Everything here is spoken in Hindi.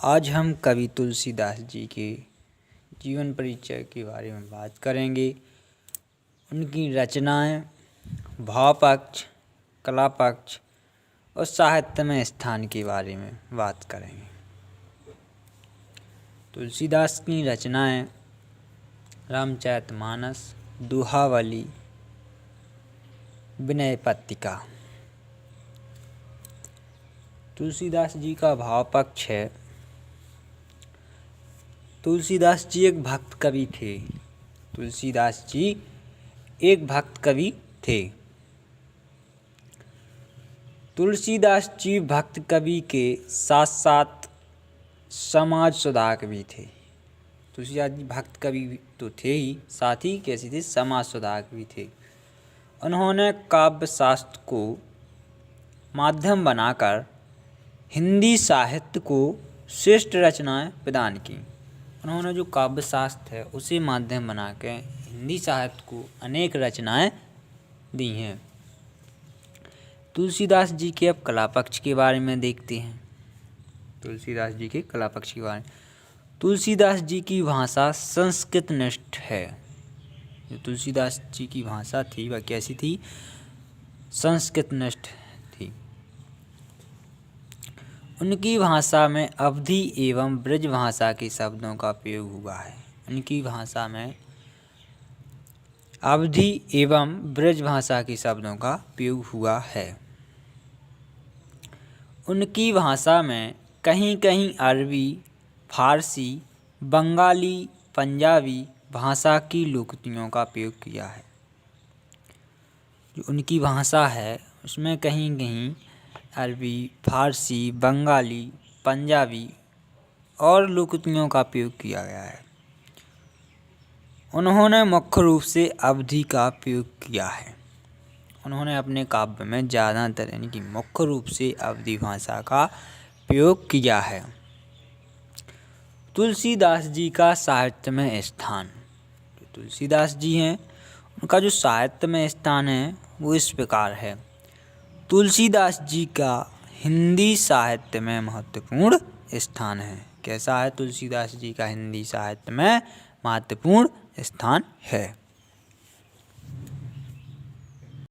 आज हम कवि तुलसीदास जी के जीवन परिचय के बारे में बात करेंगे। उनकी रचनाएं, भाव पक्ष, कला पक्ष और साहित्य में स्थान के बारे में बात करेंगे। तुलसीदास की रचनाएं रामचरितमानस, दोहावली, विनय पत्रिका। तुलसीदास जी का भाव पक्ष है। तुलसीदास जी एक भक्त कवि थे। तुलसीदास जी एक भक्त कवि थे। तुलसीदास जी भक्त कवि के साथ साथ समाज सुधारक भी थे। तुलसीदास जी भक्त कवि तो थे ही, साथ ही कैसे थे, समाज सुधारक भी थे। उन्होंने काव्य शास्त्र को माध्यम बनाकर हिंदी साहित्य को श्रेष्ठ रचनाएं प्रदान की। उन्होंने जो काव्य शास्त्र है उसे माध्यम बना के हिंदी साहित्य को अनेक रचनाएं दी हैं। तुलसीदास जी के अब कला पक्ष के बारे में देखते हैं। तुलसीदास जी के कला पक्ष के बारे में, तुलसीदास जी की भाषा संस्कृत निष्ठ है। जो तुलसीदास जी की भाषा थी वह कैसी थी? संस्कृत निष्ठ थी। उनकी भाषा में अवधी एवं ब्रज भाषा के शब्दों का प्रयोग हुआ है। उनकी भाषा में अवधी एवं ब्रज भाषा के शब्दों का प्रयोग हुआ है। उनकी भाषा में कहीं कहीं अरबी, फारसी, बंगाली, पंजाबी भाषा की लोकोक्तियों का प्रयोग किया है। जो उनकी भाषा है उसमें कहीं कहीं अरबी, फारसी, बंगाली, पंजाबी और लोकोक्तियों का प्रयोग किया गया है। उन्होंने मुख्य रूप से अवधी का प्रयोग किया है। उन्होंने अपने काव्य में ज़्यादातर यानी कि मुख्य रूप से अवधी भाषा का प्रयोग किया है। तुलसीदास जी का साहित्य में स्थान, तुलसीदास जी हैं उनका जो साहित्य में स्थान है वो इस प्रकार है। तुलसीदास जी का हिंदी साहित्य में महत्वपूर्ण स्थान है। कैसा है तुलसीदास जी का हिंदी साहित्य में महत्वपूर्ण स्थान है?